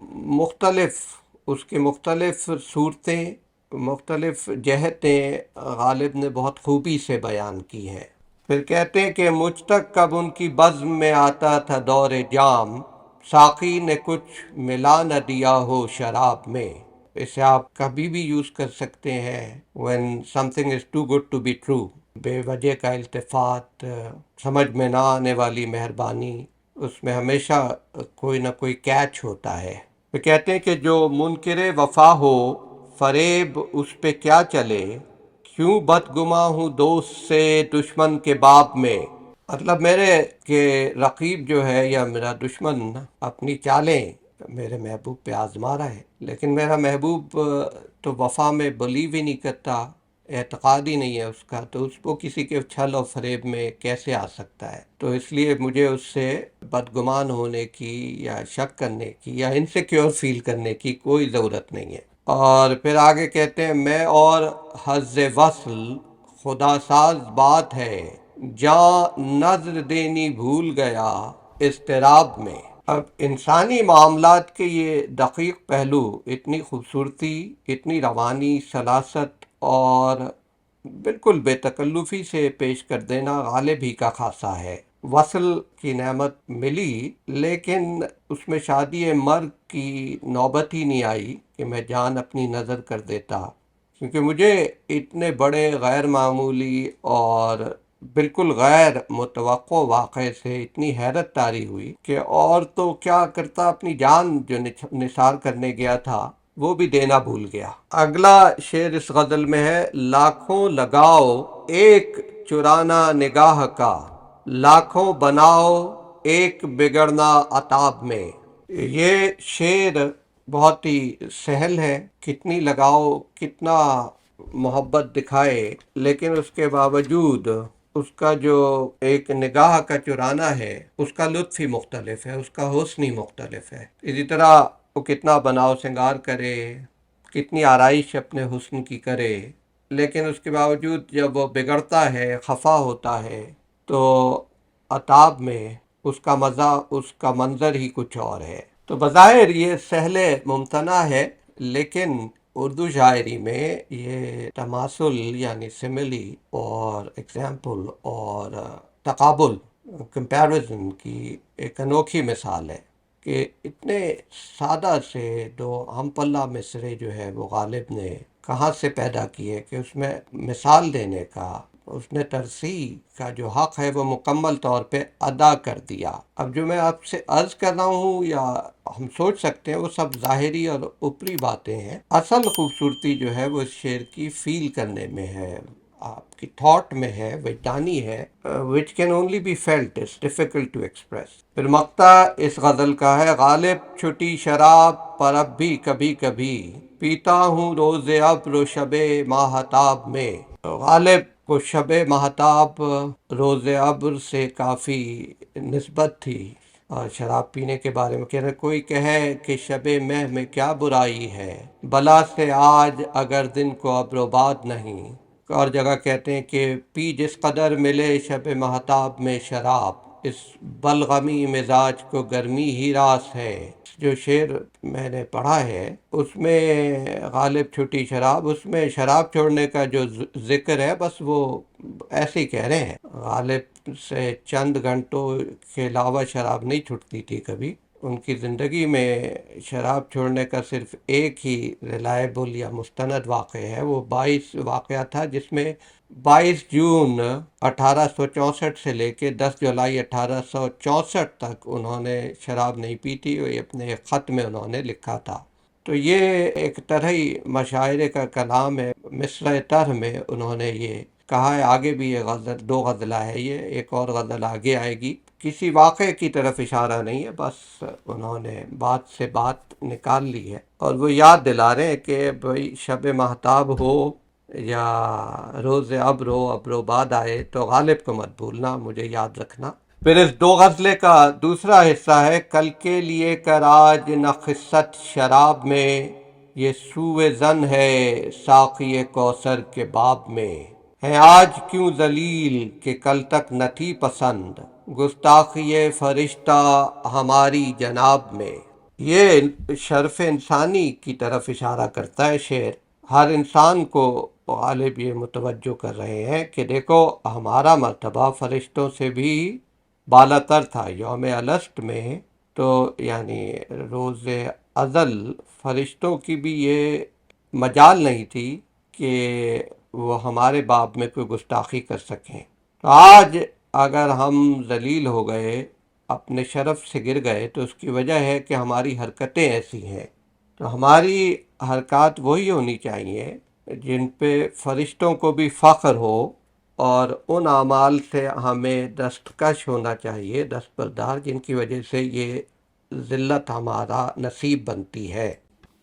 مختلف اس کی مختلف صورتیں، مختلف جہتیں غالب نے بہت خوبی سے بیان کی ہیں۔ پھر کہتے ہیں کہ مجھ تک کب ان کی بزم میں آتا تھا دور جام، ساقی نے کچھ ملا نہ دیا ہو شراب میں۔ اسے آپ کبھی بھی یوز کر سکتے ہیں when something is too good to be true، بے وجہ کا التفات، سمجھ میں نہ آنے والی مہربانی، اس میں ہمیشہ کوئی نہ کوئی کیچ ہوتا ہے۔ وہ کہتے ہیں کہ جو منکر وفا ہو فریب اس پہ کیا چلے، کیوں بدگماں ہوں دوست سے دشمن کے باب میں۔ مطلب میرے کہ رقیب جو ہے یا میرا دشمن اپنی چالیں میرے محبوب پہ آزما رہا ہے، لیکن میرا محبوب تو وفا میں بلیو ہی نہیں کرتا، اعتقاد ہی نہیں ہے اس کا، تو اس کو کسی کے چھل اور فریب میں کیسے آ سکتا ہے؟ تو اس لیے مجھے اس سے بدگمان ہونے کی یا شک کرنے کی یا انسیکیور فیل کرنے کی کوئی ضرورت نہیں ہے۔ اور پھر آگے کہتے ہیں میں اور حظ وصل خدا ساز بات ہے، جاں نظر دینی بھول گیا اضطراب میں۔ اب انسانی معاملات کے یہ دقیق پہلو، اتنی خوبصورتی، اتنی روانی سلاست اور بالکل بے تکلفی سے پیش کر دینا غالب ہی کا خاصہ ہے۔ وصل کی نعمت ملی لیکن اس میں شادی مرگ کی نوبت ہی نہیں آئی کہ میں جان اپنی نظر کر دیتا، کیونکہ مجھے اتنے بڑے غیر معمولی اور بالکل غیر متوقع واقعے سے اتنی حیرت طاری ہوئی کہ اور تو کیا کرتا، اپنی جان جو نثار کرنے گیا تھا وہ بھی دینا بھول گیا۔ اگلا شعر اس غزل میں ہے، لاکھوں لگاؤ ایک چرانا نگاہ کا، لاکھوں بناؤ ایک بگڑنا عتاب میں۔ یہ شعر بہت ہی سہل ہے، کتنی لگاؤ، کتنا محبت دکھائے، لیکن اس کے باوجود اس کا جو ایک نگاہ کا چرانا ہے اس کا لطف ہی مختلف ہے، اس کا حسن ہی مختلف ہے۔ اسی طرح وہ کتنا بناؤ سنگار کرے، کتنی آرائش اپنے حسن کی کرے، لیکن اس کے باوجود جب وہ بگڑتا ہے، خفا ہوتا ہے، تو عتاب میں اس کا مزہ، اس کا منظر ہی کچھ اور ہے۔ تو بظاہر یہ سہل ممتنع ہے، لیکن اردو شاعری میں یہ تماثل یعنی سملی اور ایگزامپل اور تقابل، کمپیریزن کی ایک انوکھی مثال ہے کہ اتنے سادہ سے دو ہم پلہ مصرے جو ہے وہ غالب نے کہاں سے پیدا کیے کہ اس میں مثال دینے کا، اس نے ترسیح کا جو حق ہے وہ مکمل طور پہ ادا کر دیا۔ اب جو میں آپ سے عرض کر رہا ہوں یا ہم سوچ سکتے ہیں وہ سب ظاہری اور اوپری باتیں ہیں، اصل خوبصورتی جو ہے وہ اس شعر کی فیل کرنے میں ہے، آپ کی تھاٹ میں ہے، وجدانی ہے، which can only be felt, it's difficult to express۔ پھر مقطع اس غزل کا ہے، غالب چھٹی شراب پر اب بھی کبھی کبھی، پیتا ہوں روز ابر و شب ماہتاب میں۔ غالب کو شب ماہتاب روز ابر سے کافی نسبت تھی، اور شراب پینے کے بارے میں کہہ رہے، کوئی کہے کہ شب مہ میں کیا برائی ہے، بلا سے آج اگر دن کو ابر و باد نہیں۔ اور جگہ کہتے ہیں کہ پی جس قدر ملے شب مہتاب میں شراب، اس بلغمی مزاج کو گرمی ہی راس ہے۔ جو شعر میں نے پڑھا ہے اس میں غالب چھٹی شراب، اس میں شراب چھوڑنے کا جو ذکر ہے بس وہ ایسے ہی کہہ رہے ہیں، غالب سے چند گھنٹوں کے علاوہ شراب نہیں چھٹتی تھی کبھی، ان کی زندگی میں شراب چھوڑنے کا صرف ایک ہی ریلائبل یا مستند واقعہ ہے، وہ 22 واقعہ تھا جس میں 22 جون 1864 سے لے کے 10 جولائی 1864 تک انہوں نے شراب نہیں پی تھی، وہ اپنے خط میں انہوں نے لکھا تھا۔ تو یہ ایک طرح ہی مشاعرے کا کلام ہے، مصرع طرح میں انہوں نے یہ کہا ہے۔ آگے بھی یہ غزل، 2 غزلہ ہے، یہ ایک اور غزل آگے آئے گی، کسی واقعے کی طرف اشارہ نہیں ہے، بس انہوں نے بات سے بات نکال لی ہے اور وہ یاد دلا رہے ہیں کہ بھئی شب مہتاب ہو یا روز ابر ہو، ابر و باد آئے تو غالب کو مت بھولنا، مجھے یاد رکھنا۔ پھر اس 2 غزلے کا دوسرا حصہ ہے، کل کے لیے کر آج نہ خست شراب میں، یہ سوء ظن ہے ساقی کوثر کے باب میں۔ ہیں آج کیوں ذلیل کہ کل تک نہ تھی پسند، گستاخی فرشتہ ہماری جناب میں۔ یہ شرف انسانی کی طرف اشارہ کرتا ہے شعر۔ ہر انسان کو غالب یہ متوجہ کر رہے ہیں کہ دیکھو ہمارا مرتبہ فرشتوں سے بھی بالا تر تھا۔ یوم الست میں تو یعنی روز ازل فرشتوں کی بھی یہ مجال نہیں تھی کہ وہ ہمارے باب میں کوئی گستاخی کر سکیں۔ تو آج اگر ہم ذلیل ہو گئے، اپنے شرف سے گر گئے، تو اس کی وجہ ہے کہ ہماری حرکتیں ایسی ہیں۔ تو ہماری حرکات وہی ہونی چاہیے جن پہ فرشتوں کو بھی فخر ہو، اور ان اعمال سے ہمیں دستکش ہونا چاہیے، دستبردار، جن کی وجہ سے یہ ذلت ہمارا نصیب بنتی ہے۔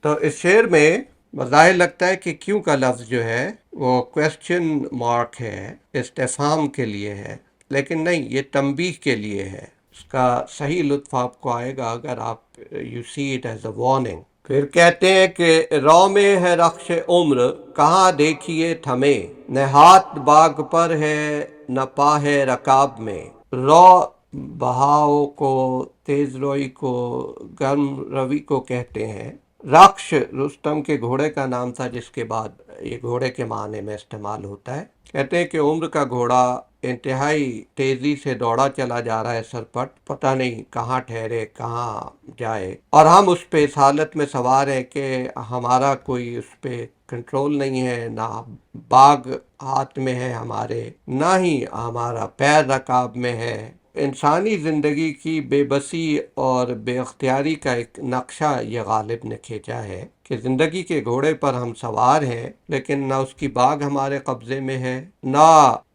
تو اس شعر میں بظاہر لگتا ہے کہ کیوں کا لفظ جو ہے وہ کویسچن مارک ہے، استفہام کے لیے ہے، لیکن نہیں، یہ تنبیہ کے لیے ہے۔ اس کا صحیح لطف آپ کو آئے گا اگر آپ you see it as a warning. پھر کہتے ہیں کہ رو میں ہے رخش عمر، کہاں دیکھیے تھمے، نہ ہاتھ باغ پر ہے نہ پا ہے رکاب میں۔ رو بہاؤ کو، تیز روئی کو، گرم روی کو کہتے ہیں۔ رخش رستم کے گھوڑے کا نام تھا جس کے بعد یہ گھوڑے کے معنی میں استعمال ہوتا ہے۔ کہتے ہیں کہ عمر کا گھوڑا انتہائی تیزی سے دوڑا چلا جا رہا ہے سرپٹ، پتہ نہیں کہاں ٹھہرے کہاں جائے، اور ہم اس پہ اس حالت میں سوار ہیں کہ ہمارا کوئی اس پہ کنٹرول نہیں ہے، نہ باغ ہاتھ میں ہے ہمارے، نہ ہی ہمارا پیر رکاب میں ہے۔ انسانی زندگی کی بے بسی اور بے اختیاری کا ایک نقشہ یہ غالب نے کھینچا ہے کہ زندگی کے گھوڑے پر ہم سوار ہیں، لیکن نہ اس کی باگ ہمارے قبضے میں ہے، نہ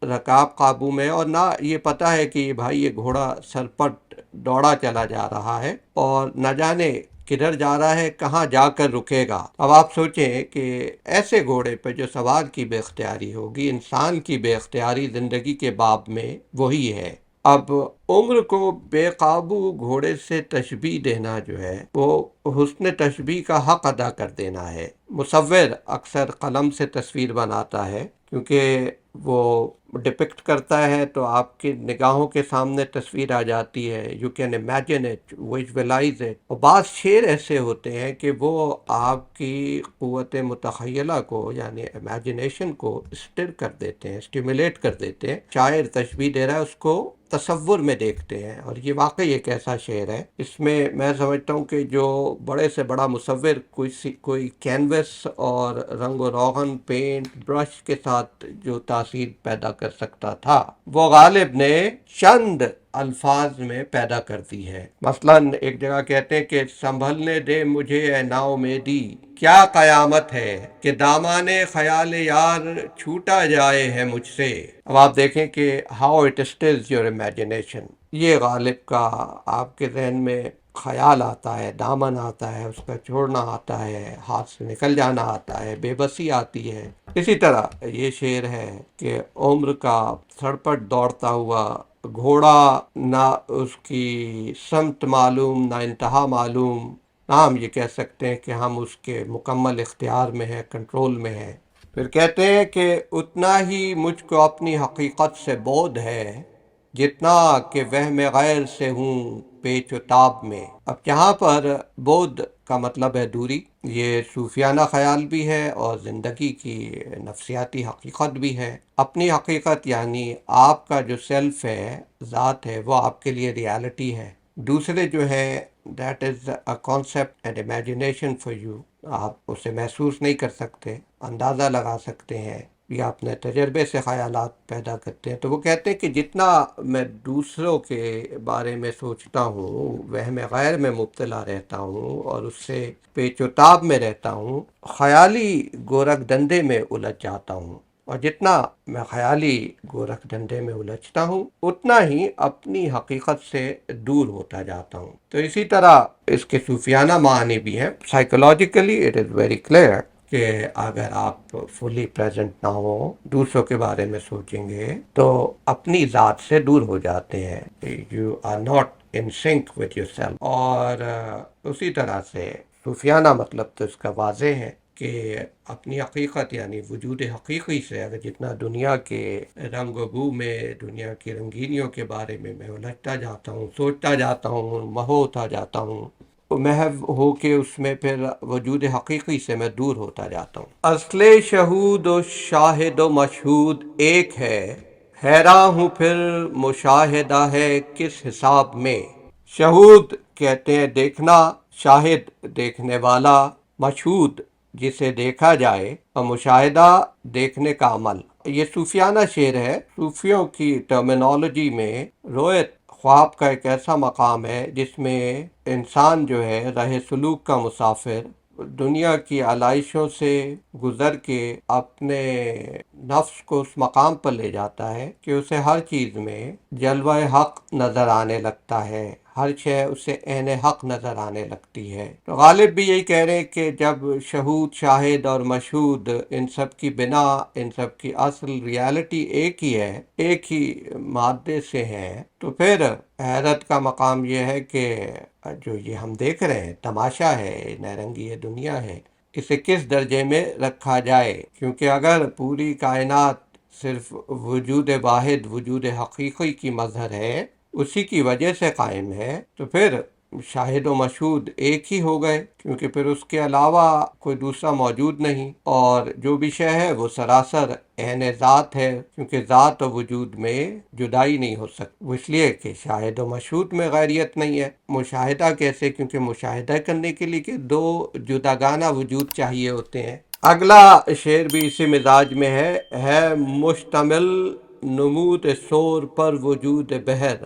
رکاب قابو میں، اور نہ یہ پتہ ہے کہ بھائی یہ گھوڑا سرپٹ دوڑا چلا جا رہا ہے اور نہ جانے کدھر جا رہا ہے، کہاں جا کر رکے گا۔ اب آپ سوچیں کہ ایسے گھوڑے پہ جو سوار کی بے اختیاری ہوگی، انسان کی بے اختیاری زندگی کے باب میں وہی ہے۔ اب عمر کو بے قابو گھوڑے سے تشبیہ دینا جو ہے وہ حسن تشبیہ کا حق ادا کر دینا ہے۔ مصور اکثر قلم سے تصویر بناتا ہے کیونکہ وہ ڈپکٹ کرتا ہے تو آپ کی نگاہوں کے سامنے تصویر آ جاتی ہے، you can imagine it, visualise it. اور بعض شعر ایسے ہوتے ہیں کہ وہ آپ کی قوت متخیلہ کو یعنی امیجنیشن کو اسٹر کر دیتے ہیں، اسٹیمولیٹ کر دیتے ہیں۔ شاعر تشبیہ دے رہا ہے، اس کو تصور میں دیکھتے ہیں، اور یہ واقعی ایک ایسا شعر ہے۔ اس میں سمجھتا ہوں کہ جو بڑے سے بڑا مصور کوئی کینوس اور رنگ و روغن، پینٹ برش کے ساتھ جو تاثیر پیدا کر سکتا تھا، وہ غالب نے چند الفاظ میں پیدا کر دی ہے۔ مثلاً ایک جگہ کہتے ہیں کہ سنبھلنے دے مجھے اے نا امیدی، کیا قیامت ہے کہ دامان خیال یار چھوٹا جائے ہے مجھ سے۔ اب آپ دیکھیں کہ ہاؤ اٹ اسٹلز یور امیجنیشن۔ یہ غالب کا آپ کے ذہن میں خیال آتا ہے، دامن آتا ہے، اس کا چھوڑنا آتا ہے، ہاتھ سے نکل جانا آتا ہے، بے بسی آتی ہے۔ اسی طرح یہ شعر ہے کہ عمر کا سرپٹ دوڑتا ہوا گھوڑا، نہ اس کی سمت معلوم نہ انتہا معلوم، نہ ہم یہ کہہ سکتے ہیں کہ ہم اس کے مکمل اختیار میں ہیں، کنٹرول میں ہیں۔ پھر کہتے ہیں کہ اتنا ہی مجھ کو اپنی حقیقت سے بودھ ہے، جتنا کہ وہم غیر سے ہوں پیچ و تاب میں۔ اب یہاں پر بودھ کا مطلب ہے دوری، یہ صوفیانہ خیال بھی ہے اور زندگی کی نفسیاتی حقیقت بھی ہے۔ اپنی حقیقت یعنی آپ کا جو سیلف ہے، ذات ہے، وہ آپ کے لیے ریالٹی ہے۔ دوسرے جو ہے that is a concept and imagination for you, آپ اسے محسوس نہیں کر سکتے، اندازہ لگا سکتے ہیں یا اپنے تجربے سے خیالات پیدا کرتے ہیں۔ تو وہ کہتے ہیں کہ جتنا میں دوسروں کے بارے میں سوچتا ہوں، وہم غیر میں مبتلا رہتا ہوں اور اس سے پیچ و تاب میں رہتا ہوں، خیالی گورکھ دندے میں الجھ جاتا ہوں، اور جتنا میں خیالی گورکھ دندے میں الجھتا ہوں اتنا ہی اپنی حقیقت سے دور ہوتا جاتا ہوں۔ تو اسی طرح اس کے صوفیانہ معنی بھی ہیں۔ Psychologically it is very clear کہ اگر آپ فلی پریزنٹ نہ ہو، دوسروں کے بارے میں سوچیں گے تو اپنی ذات سے دور ہو جاتے ہیں، you are not in sync with yourself. اور اسی طرح سے صوفیانہ مطلب تو اس کا واضح ہے کہ اپنی حقیقت یعنی وجود حقیقی سے اگر جتنا دنیا کے رنگ و بو میں، دنیا کی رنگینیوں کے بارے میں الجھتا جاتا ہوں، سوچتا جاتا ہوں، مہو ہوتا جاتا ہوں، محو ہو کے اس میں پھر وجود حقیقی سے میں دور ہوتا جاتا ہوں۔ اصل شہود و شاہد و مشہود ایک ہے، حیراں ہوں پھر مشاہدہ ہے کس حساب میں۔ شہود کہتے ہیں دیکھنا، شاہد دیکھنے والا، مشہود جسے دیکھا جائے، اور مشاہدہ دیکھنے کا عمل۔ یہ صوفیانہ شعر ہے۔ صوفیوں کی ٹرمینالوجی میں رویت خواب کا ایک ایسا مقام ہے جس میں انسان جو ہے راہ سلوک کا مسافر دنیا کی علائشوں سے گزر کے اپنے نفس کو اس مقام پر لے جاتا ہے کہ اسے ہر چیز میں جلوہ حق نظر آنے لگتا ہے، ہر شے اسے عین حق نظر آنے لگتی ہے۔ تو غالب بھی یہی کہہ رہے ہیں کہ جب شہود، شاہد اور مشہود، ان سب کی بنا، ان سب کی اصل ریالٹی ایک ہی ہے، ایک ہی مادے سے ہے، تو پھر حیرت کا مقام یہ ہے کہ جو یہ ہم دیکھ رہے ہیں تماشا ہے، نیرنگی یہ دنیا ہے، اسے کس درجے میں رکھا جائے، کیونکہ اگر پوری کائنات صرف وجود واحد، وجود حقیقی کی مظہر ہے، اسی کی وجہ سے قائم ہے، تو پھر شاہد و مشہود ایک ہی ہو گئے، کیونکہ پھر اس کے علاوہ کوئی دوسرا موجود نہیں، اور جو بھی شے ہے وہ سراسر عین ذات ہے، کیونکہ ذات و وجود میں جدائی نہیں ہو سکتی، وہ اس لیے کہ شاہد و مشہود میں غیریت نہیں ہے۔ مشاہدہ کیسے؟ کیونکہ مشاہدہ کرنے کے لیے کہ دو جداگانہ وجود چاہیے ہوتے ہیں۔ اگلا شعر بھی اسی مزاج میں ہے مشتمل نمود سور پر وجود بحر،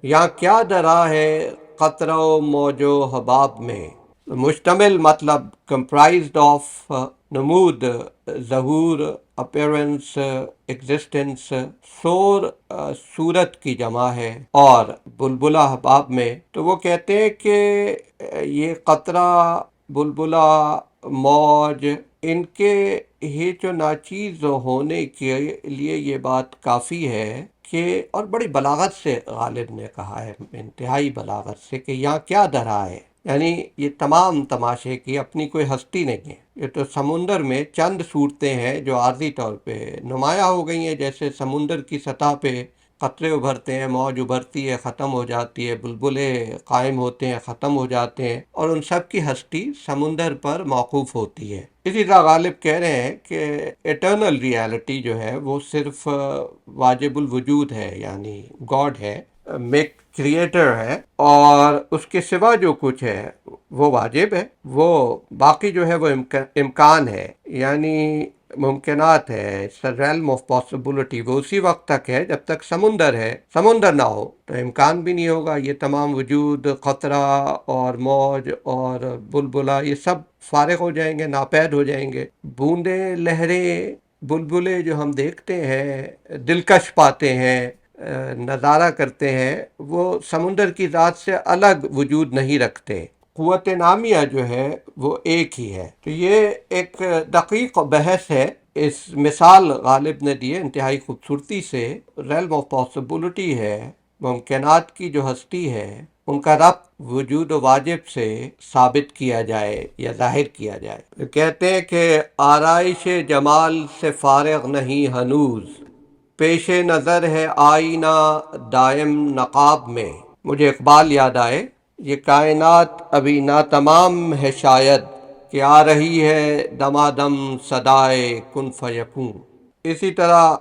یا کیا درا ہے قطرہ و موج و حباب میں۔ مشتمل مطلب comprised آف، نمود ظہور، اپیرنس، ایگزسٹنس، سور صورت کی جمع ہے، اور بلبلہ حباب میں، تو وہ کہتے ہیں کہ یہ قطرہ، بلبلہ، موج، ان کے ہیچ و ناچیز ہونے کے لیے یہ بات کافی ہے کہ، اور بڑی بلاغت سے غالب نے کہا ہے، انتہائی بلاغت سے، کہ یہاں کیا دھرا ہے، یعنی یہ تمام تماشے کی اپنی کوئی ہستی نہیں ہے، یہ تو سمندر میں چند صورتیں ہیں جو عارضی طور پہ نمایاں ہو گئی ہیں، جیسے سمندر کی سطح پہ قطرے ابھرتے ہیں، موج ابھرتی ہے، ختم ہو جاتی ہے، بلبلے قائم ہوتے ہیں، ختم ہو جاتے ہیں، اور ان سب کی ہستی سمندر پر موقوف ہوتی ہے۔ اسی طرح غالب کہہ رہے ہیں کہ ایٹرنل ریالٹی جو ہے وہ صرف واجب الوجود ہے، یعنی گاڈ ہے، میک کریٹر ہے، اور اس کے سوا جو کچھ ہے وہ واجب ہے، وہ باقی جو ہے وہ امکان ہے، یعنی ممکنات ہے، ریلم آف پاسبلٹی، وہ اسی وقت تک ہے جب تک سمندر ہے، سمندر نہ ہو تو امکان بھی نہیں ہوگا، یہ تمام وجود، قطرہ اور موج اور بلبلہ، یہ سب فارغ ہو جائیں گے، ناپید ہو جائیں گے۔ بوندیں، لہریں، بلبلے جو ہم دیکھتے ہیں، دلکش پاتے ہیں، نظارہ کرتے ہیں، وہ سمندر کی ذات سے الگ وجود نہیں رکھتے، قوت نامیہ جو ہے وہ ایک ہی ہے۔ تو یہ ایک دقیق بحث ہے، اس مثال غالب نے دی ہے انتہائی خوبصورتی سے، ریلم آف پاسبلٹی ہے، ممکنات کی جو ہستی ہے ان کا ربط وجود و واجب سے ثابت کیا جائے یا ظاہر کیا جائے۔ کہتے ہیں کہ آرائش جمال سے فارغ نہیں ہنوز، پیش نظر ہے آئینہ دائم نقاب میں۔ مجھے اقبال یاد آئے، یہ کائنات ابھی ناتمام ہے شاید، کہ آ رہی ہے دمادم صدائے کن فیکون۔ اسی طرح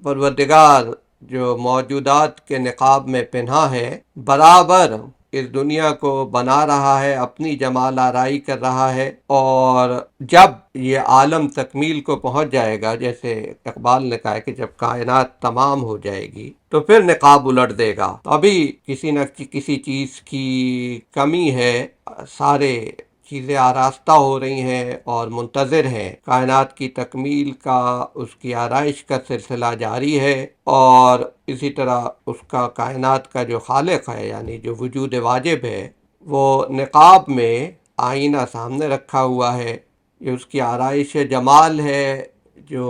پروردگار جو موجودات کے نقاب میں پنہا ہے، برابر اس دنیا کو بنا رہا ہے، اپنی جمال آرائی کر رہا ہے، اور جب یہ عالم تکمیل کو پہنچ جائے گا، جیسے اقبال نے کہا ہے کہ جب کائنات تمام ہو جائے گی تو پھر نقاب الٹ دے گا، ابھی کسی نہ کسی چیز کی کمی ہے، سارے چیزیں آراستہ ہو رہی ہیں اور منتظر ہیں، کائنات کی تکمیل کا، اس کی آرائش کا سلسلہ جاری ہے، اور اسی طرح اس کا کائنات کا جو خالق ہے، یعنی جو وجود واجب ہے، وہ نقاب میں آئینہ سامنے رکھا ہوا ہے، یہ اس کی آرائش جمال ہے، جو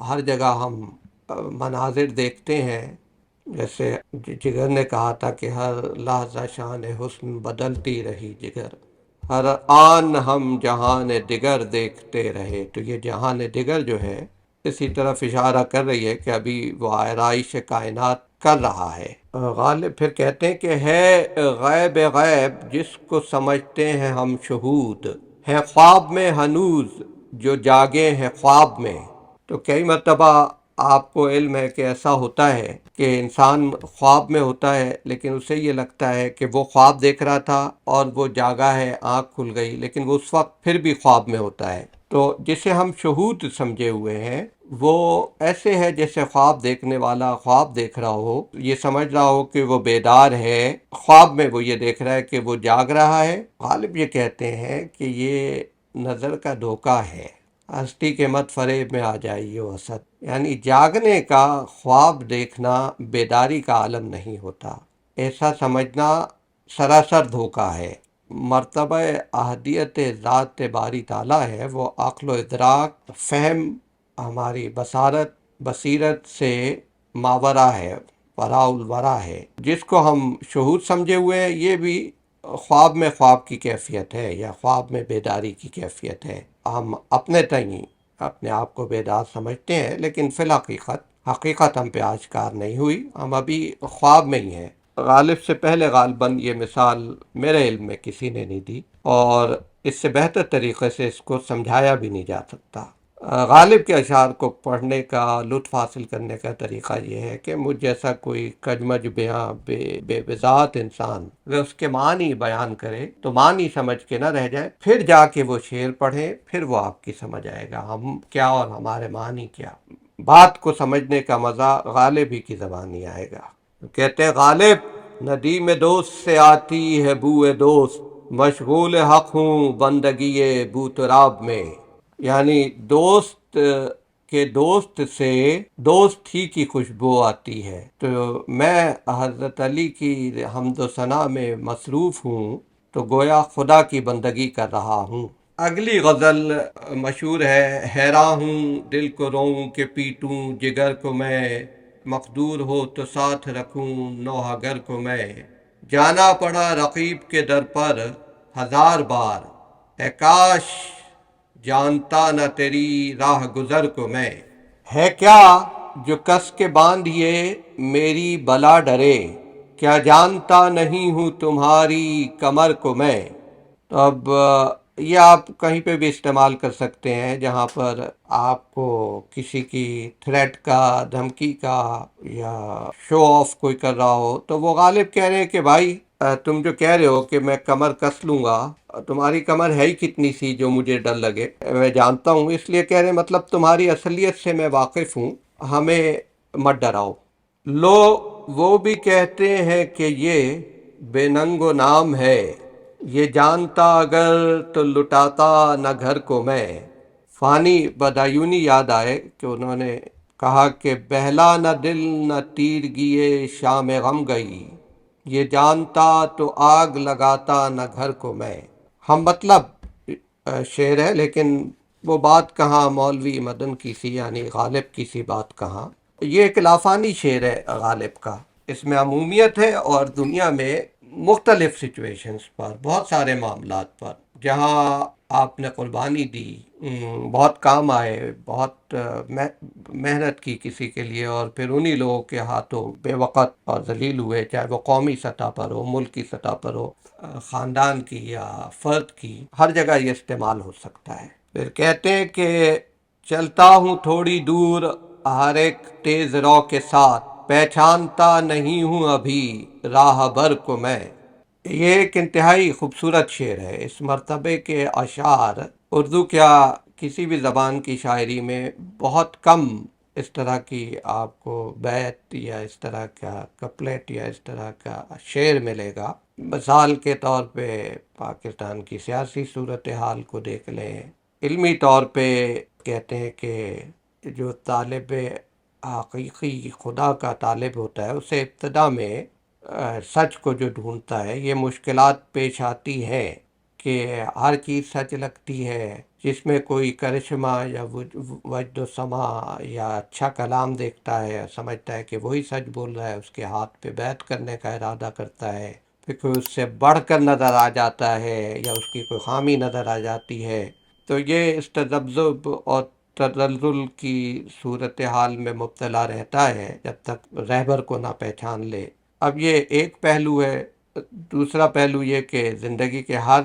ہر جگہ ہم مناظر دیکھتے ہیں، جیسے جگر نے کہا تھا کہ ہر لحظہ شان حسن بدلتی رہی جگر، ہر آن ہم جہان دگر دیکھتے رہے۔ تو یہ جہان دگر جو ہے اسی طرف اشارہ کر رہی ہے کہ ابھی وہ آرائش کائنات کر رہا ہے۔ غالب پھر کہتے ہیں کہ ہے غیب غیب جس کو سمجھتے ہیں ہم شہود، ہے خواب میں ہنوز جو جاگے ہیں خواب میں۔ تو کئی مرتبہ آپ کو علم ہے کہ ایسا ہوتا ہے کہ انسان خواب میں ہوتا ہے، لیکن اسے یہ لگتا ہے کہ وہ خواب دیکھ رہا تھا اور وہ جاگا ہے، آنکھ کھل گئی، لیکن وہ اس وقت پھر بھی خواب میں ہوتا ہے۔ تو جسے ہم شہود سمجھے ہوئے ہیں وہ ایسے ہے جیسے خواب دیکھنے والا خواب دیکھ رہا ہو، یہ سمجھ رہا ہو کہ وہ بیدار ہے، خواب میں وہ یہ دیکھ رہا ہے کہ وہ جاگ رہا ہے۔ غالب یہ کہتے ہیں کہ یہ نظر کا دھوکہ ہے، ہستی کے مت فریب میں آ جائیے وسط، یعنی جاگنے کا خواب دیکھنا بیداری کا عالم نہیں ہوتا، ایسا سمجھنا سراسر دھوکہ ہے۔ مرتبہ احدیت ذات باری تعالیٰ ہے، وہ عقل و ادراک، فہم، ہماری بصیرت سے ماورا ہے، وراء الورا ہے۔ جس کو ہم شہود سمجھے ہوئے ہیں یہ بھی خواب میں خواب کی کیفیت ہے یا خواب میں بیداری کی کیفیت ہے۔ ہم اپنے تئیں اپنے آپ کو بیدار سمجھتے ہیں، لیکن فی الحقیقت ہم پہ آشکار نہیں ہوئی، ہم ابھی خواب میں ہی ہیں۔ غالب سے پہلے غالباً یہ مثال میرے علم میں کسی نے نہیں دی، اور اس سے بہتر طریقے سے اس کو سمجھایا بھی نہیں جا سکتا۔ غالب کے اشعار کو پڑھنے کا لطف حاصل کرنے کا طریقہ یہ ہے کہ مجھ جیسا کوئی کجمج بیاں بے وضاحت انسان وہ اس کے معنی بیان کرے تو معنی سمجھ کے نہ رہ جائے، پھر جا کے وہ شعر پڑھے، پھر وہ آپ کی سمجھ آئے گا ہم کیا اور ہمارے معنی کیا۔ بات کو سمجھنے کا مزہ غالب ہی کی زبان ہی آئے گا۔ کہتے ہیں غالب ندیم دوست سے آتی ہے بوئے دوست، مشغول حق ہوں بندگی بو تراب میں، یعنی دوست کے دوست سے دوست ہی کی خوشبو آتی ہے۔ تو میں حضرت علی کی حمد و ثنا میں مصروف ہوں تو گویا خدا کی بندگی کر رہا ہوں۔ اگلی غزل مشہور ہے، حیراں ہوں دل کو روؤں کہ پیٹوں جگر کو میں، مقدور ہو تو ساتھ رکھوں نوحہ گر کو میں، جانا پڑا رقیب کے در پر ہزار بار، اے کاش جانتا نہ تیری راہ گزر کو میں، ہے کیا جو کس کے باندھیے میری بلا ڈرے، کیا جانتا نہیں ہوں تمہاری کمر کو میں۔ تو اب یہ آپ کہیں پہ بھی استعمال کر سکتے ہیں جہاں پر آپ کو کسی کی تھریٹ کا، دھمکی کا یا شو آف کوئی کر رہا ہو، تو وہ غالب کہہ رہے ہیں کہ بھائی تم جو کہہ رہے ہو کہ میں کمر کس لوں گا، تمہاری کمر ہے ہی کتنی سی جو مجھے ڈر لگے، میں جانتا ہوں، اس لیے کہہ رہے ہیں مطلب تمہاری اصلیت سے میں واقف ہوں، ہمیں مت ڈراؤ۔ لو وہ بھی کہتے ہیں کہ یہ بے ننگ و نام ہے، یہ جانتا اگر تو لٹاتا نہ گھر کو میں۔ فانی بدایونی یاد آئے کہ انہوں نے کہا کہ بہلا نہ دل نہ تیرگیے شام غم گئی، یہ جانتا تو آگ لگاتا نہ گھر کو میں۔ ہم مطلب شعر ہے، لیکن وہ بات کہاں مولوی مدن کی سی، یعنی غالب کی سی بات کہاں۔ یہ ایک لافانی شعر ہے غالب کا، اس میں عمومیت ہے اور دنیا میں مختلف سچویشنز پر، بہت سارے معاملات پر جہاں آپ نے قربانی دی، بہت کام آئے، بہت محنت کی کسی کے لیے، اور پھر انہی لوگوں کے ہاتھوں بے وقت اور ذلیل ہوئے، چاہے وہ قومی سطح پر ہو، ملک کی سطح پر ہو، خاندان کی یا فرد کی، ہر جگہ یہ استعمال ہو سکتا ہے۔ پھر کہتے ہیں کہ چلتا ہوں تھوڑی دور ہر ایک تیز رو کے ساتھ، پہچانتا نہیں ہوں ابھی راہ بر کو میں۔ یہ ایک انتہائی خوبصورت شعر ہے۔ اس مرتبے کے اشعار اردو کیا کسی بھی زبان کی شاعری میں بہت کم اس طرح کی آپ کو بیت یا اس طرح کا کپلیٹ یا اس طرح کا شعر ملے گا۔ مثال کے طور پہ پاکستان کی سیاسی صورتحال کو دیکھ لیں، علمی طور پہ کہتے ہیں کہ جو طالب حقیقی خدا کا طالب ہوتا ہے اسے ابتدا میں سچ کو جو ڈھونڈتا ہے، یہ مشکلات پیش آتی ہیں کہ ہر چیز سچ لگتی ہے، جس میں کوئی کرشمہ یا وجد و سما یا اچھا کلام دیکھتا ہے، سمجھتا ہے کہ وہی سچ بول رہا ہے، اس کے ہاتھ پہ بیعت کرنے کا ارادہ کرتا ہے، پھر کوئی اس سے بڑھ کر نظر آ جاتا ہے یا اس کی کوئی خامی نظر آ جاتی ہے، تو یہ اس تذبذب اور تزلزل کی صورتحال میں مبتلا رہتا ہے جب تک رہبر کو نہ پہچان لے۔ اب یہ ایک پہلو ہے۔ دوسرا پہلو یہ کہ زندگی کے ہر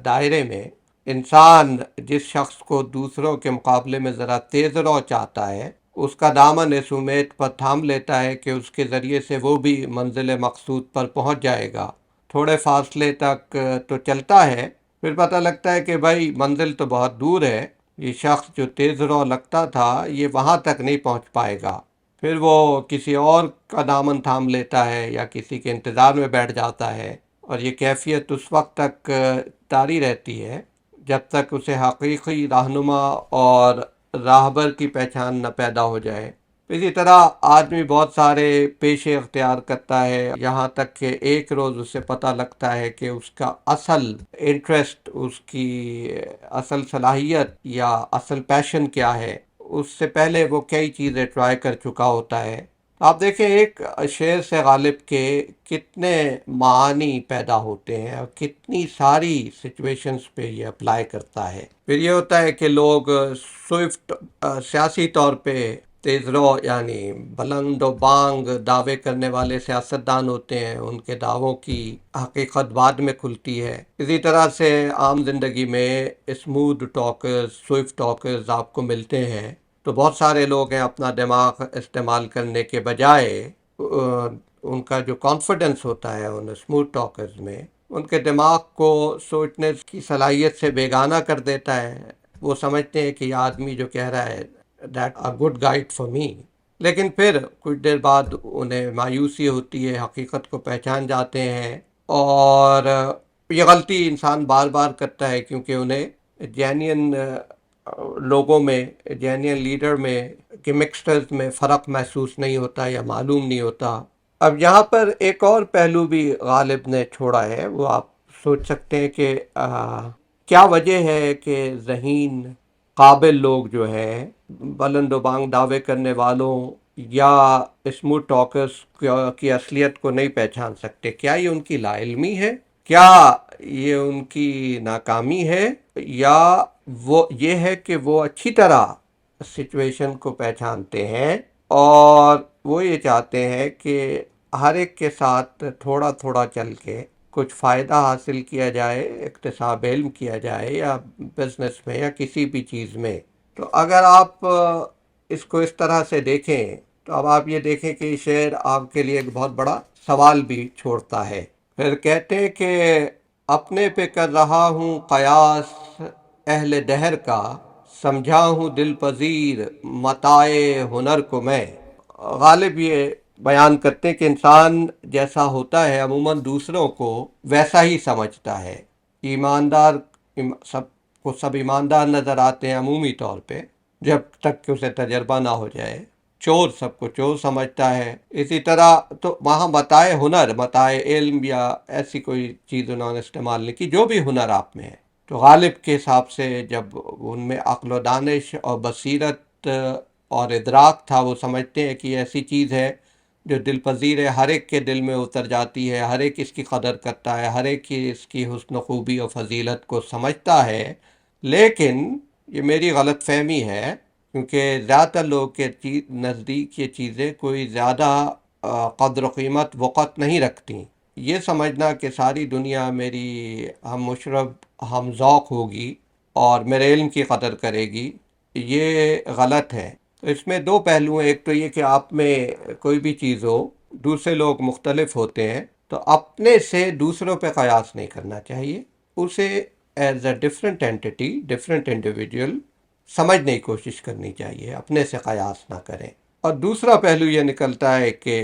دائرے میں انسان جس شخص کو دوسروں کے مقابلے میں ذرا تیز رو چاہتا ہے، اس کا دامن اس امید پر تھام لیتا ہے کہ اس کے ذریعے سے وہ بھی منزل مقصود پر پہنچ جائے گا۔ تھوڑے فاصلے تک تو چلتا ہے، پھر پتہ لگتا ہے کہ بھائی منزل تو بہت دور ہے، یہ شخص جو تیز رو لگتا تھا یہ وہاں تک نہیں پہنچ پائے گا۔ پھر وہ کسی اور کا دامن تھام لیتا ہے یا کسی کے انتظار میں بیٹھ جاتا ہے، اور یہ کیفیت اس وقت تک جاری رہتی ہے جب تک اسے حقیقی رہنما اور راہبر کی پہچان نہ پیدا ہو جائے۔ اسی طرح آدمی بہت سارے پیشے اختیار کرتا ہے، یہاں تک کہ ایک روز اسے پتہ لگتا ہے کہ اس کا اصل انٹرسٹ، اس کی اصل صلاحیت یا اصل پیشن کیا ہے۔ اس سے پہلے وہ کئی چیزیں ٹرائی کر چکا ہوتا ہے۔ آپ دیکھیں ایک شعر سے غالب کے کتنے معانی پیدا ہوتے ہیں اور کتنی ساری سچویشنز پہ یہ اپلائی کرتا ہے۔ پھر یہ ہوتا ہے کہ لوگ سوئفٹ سیاسی طور پہ تیز رو یعنی بلند و بانگ دعوے کرنے والے سیاستدان ہوتے ہیں، ان کے دعووں کی حقیقت بعد میں کھلتی ہے۔ اسی طرح سے عام زندگی میں اسموتھ ٹاکرز، سوئفٹ ٹاکرز آپ کو ملتے ہیں، تو بہت سارے لوگ ہیں اپنا دماغ استعمال کرنے کے بجائے ان کا جو کانفیڈنس ہوتا ہے ان اسموتھ ٹاکرز میں، ان کے دماغ کو سوچنے کی صلاحیت سے بیگانہ کر دیتا ہے۔ وہ سمجھتے ہیں کہ یہ آدمی جو کہہ رہا ہے that a good guide for me, لیکن پھر کچھ دیر بعد انہیں مایوسی ہوتی ہے، حقیقت کو پہچان جاتے ہیں، اور یہ غلطی انسان بار بار کرتا ہے کیونکہ انہیں جینین لوگوں میں، جینین لیڈر میں کہ مکسٹرز میں فرق محسوس نہیں ہوتا یا معلوم نہیں ہوتا۔ اب یہاں پر ایک اور پہلو بھی غالب نے چھوڑا ہے، وہ آپ سوچ سکتے ہیں کہ کیا وجہ ہے کہ ذہین قابل لوگ جو ہیں بلند و بانگ دعوے کرنے والوں یا اسموتھ ٹاکرز کی اصلیت کو نہیں پہچان سکتے؟ کیا یہ ان کی لا علمی ہے؟ کیا یہ ان کی ناکامی ہے؟ یا وہ یہ ہے کہ وہ اچھی طرح سچویشن کو پہچانتے ہیں اور وہ یہ چاہتے ہیں کہ ہر ایک کے ساتھ تھوڑا تھوڑا چل کے کچھ فائدہ حاصل کیا جائے، اکتساب علم کیا جائے، یا بزنس میں یا کسی بھی چیز میں؟ تو اگر آپ اس کو اس طرح سے دیکھیں تو اب آپ یہ دیکھیں کہ یہ شعر آپ کے لیے ایک بہت بڑا سوال بھی چھوڑتا ہے۔ پھر کہتے ہیں کہ اپنے پہ کر رہا ہوں قیاس اہل دہر کا، سمجھا ہوں دل پذیر متاع ہنر کو میں۔ غالب یہ بیان کرتے ہیں کہ انسان جیسا ہوتا ہے عموماً دوسروں کو ویسا ہی سمجھتا ہے۔ ایماندار سب ایماندار نظر آتے ہیں عمومی طور پہ جب تک کہ اسے تجربہ نہ ہو جائے۔ چور سب کو چور سمجھتا ہے۔ اسی طرح تو وہاں متاع ہنر، متاع علم یا ایسی کوئی چیز انہوں نے استعمال نہیں کی، جو بھی ہنر آپ میں ہے۔ تو غالب کے حساب سے جب ان میں عقل و دانش اور بصیرت اور ادراک تھا، وہ سمجھتے ہیں کہ یہ ایسی چیز ہے جو دل پذیر ہے، ہر ایک کے دل میں اتر جاتی ہے، ہر ایک اس کی قدر کرتا ہے، ہر ایک اس کی حسن و خوبی اور فضیلت کو سمجھتا ہے۔ لیکن یہ میری غلط فہمی ہے، کیونکہ زیادہ تر لوگ کے نزدیک یہ چیزیں کوئی زیادہ قدر و قیمت وقت نہیں رکھتی۔ یہ سمجھنا کہ ساری دنیا میری ہم مشرب ہم ذوق ہوگی اور میرے علم کی قدر کرے گی، یہ غلط ہے۔ تو اس میں دو پہلو ہیں، ایک تو یہ کہ آپ میں کوئی بھی چیز ہو، دوسرے لوگ مختلف ہوتے ہیں، تو اپنے سے دوسروں پہ قیاس نہیں کرنا چاہیے، اسے as a different entity, different individual سمجھنے کی کوشش کرنی چاہیے، اپنے سے قیاس نہ کریں۔ اور دوسرا پہلو یہ نکلتا ہے کہ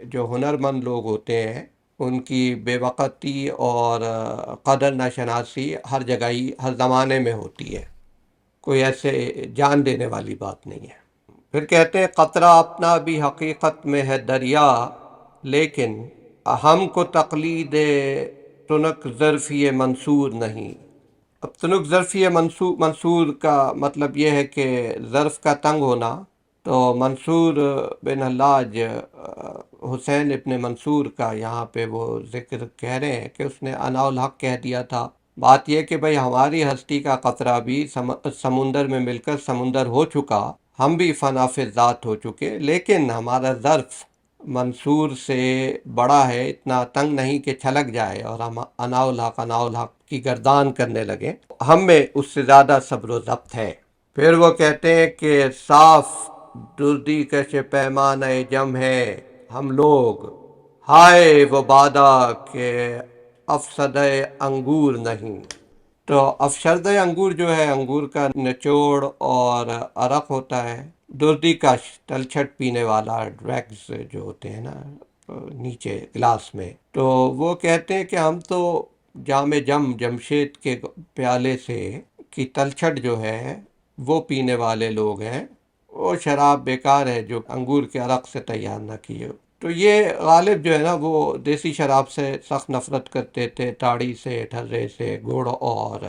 جو ہنرمند لوگ ہوتے ہیں ان کی بے وقتی اور قدر ناشناسی ہر جگہ ہی ہر زمانے میں ہوتی ہے، کوئی ایسے جان دینے والی بات نہیں ہے۔ پھر کہتے ہیں قطرہ اپنا بھی حقیقت میں ہے دریا، لیکن ہم کو تقلید تنک ظرفی منصور نہیں۔ اب تنک ظرفی منصور کا مطلب یہ ہے کہ ظرف کا تنگ ہونا، تو منصور بن حلاج حسین ابن منصور کا یہاں پہ وہ ذکر کہہ رہے ہیں کہ اس نے اناء الحق کہہ دیا تھا، بات یہ کہ بھئی ہماری ہستی کا قطرہ بھی سمندر میں مل کر سمندر ہو چکا، ہم بھی فنا فی ذات ہو چکے، لیکن ہمارا ظرف منصور سے بڑا ہے، اتنا تنگ نہیں کہ چھلک جائے اور ہم اناء الحق کی گردان کرنے لگیں۔ ہم میں اس سے زیادہ صبر و ضبط ہے۔ پھر وہ کہتے ہیں کہ صاف دردی کش پیمانۂ جم ہے ہم لوگ، ہائے وہ بادہ کہ افسدہ انگور نہیں۔ تو افشردہ انگور جو ہے، انگور کا نچوڑ اور عرق ہوتا ہے، دردی کش تلچھٹ پینے والا، ڈریگز جو ہوتے ہیں نا نیچے گلاس میں، تو وہ کہتے ہیں کہ ہم تو جام جمشید کے پیالے سے کی تلچھٹ جو ہے وہ پینے والے لوگ ہیں، وہ شراب بیکار ہے جو انگور کے عرق سے تیار نہ کی ہو۔ تو یہ غالب جو ہے نا وہ دیسی شراب سے سخت نفرت کرتے تھے، تاڑی سے، ٹھرے سے، گڑ اور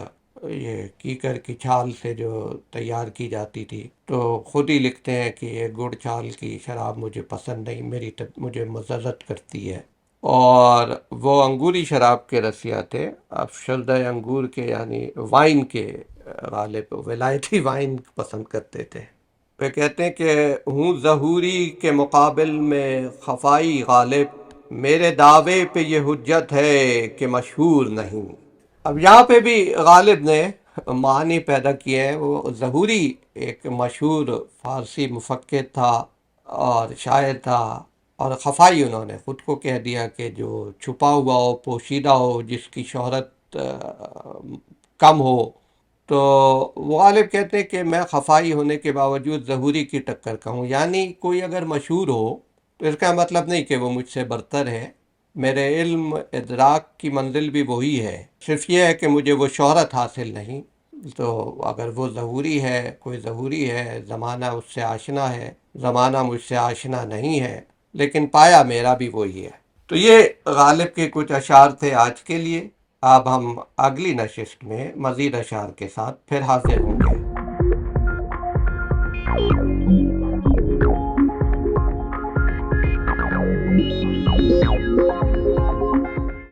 یہ کیکر کی چھال سے جو تیار کی جاتی تھی۔ تو خود ہی لکھتے ہیں کہ یہ گڑ چھال کی شراب مجھے پسند نہیں، مجھے مضرت کرتی ہے۔ اور وہ انگوری شراب کے رسیا تھے، افشردہ انگور کے یعنی وائن کے غالب ولایتی وائن پسند کرتے تھے۔ وہ کہتے ہیں کہ ہوں ظہوری کے مقابل میں خفائی غالب، میرے دعوے پہ یہ حجت ہے کہ مشہور نہیں۔ اب یہاں پہ بھی غالب نے معنی پیدا کیے ہیں۔ وہ ظہوری ایک مشہور فارسی مفکر تھا اور شاعر تھا، اور خفائی انہوں نے خود کو کہہ دیا کہ جو چھپا ہوا ہو، پوشیدہ ہو، جس کی شہرت کم ہو۔ تو وہ غالب کہتے ہیں کہ میں خفائی ہونے کے باوجود ظہوری کی ٹکر کا ہوں، یعنی کوئی اگر مشہور ہو تو اس کا مطلب نہیں کہ وہ مجھ سے برتر ہے، میرے علم ادراک کی منزل بھی وہی ہے، صرف یہ ہے کہ مجھے وہ شہرت حاصل نہیں۔ تو اگر وہ ظہوری ہے، کوئی ظہوری ہے، زمانہ اس سے آشنا ہے، زمانہ مجھ سے آشنا نہیں ہے، لیکن پایا میرا بھی وہی ہے۔ تو یہ غالب کے کچھ اشعار تھے آج کے لیے۔ اب ہم اگلی نشست میں مزید اشعار کے ساتھ پھر حاضر ہوں گے۔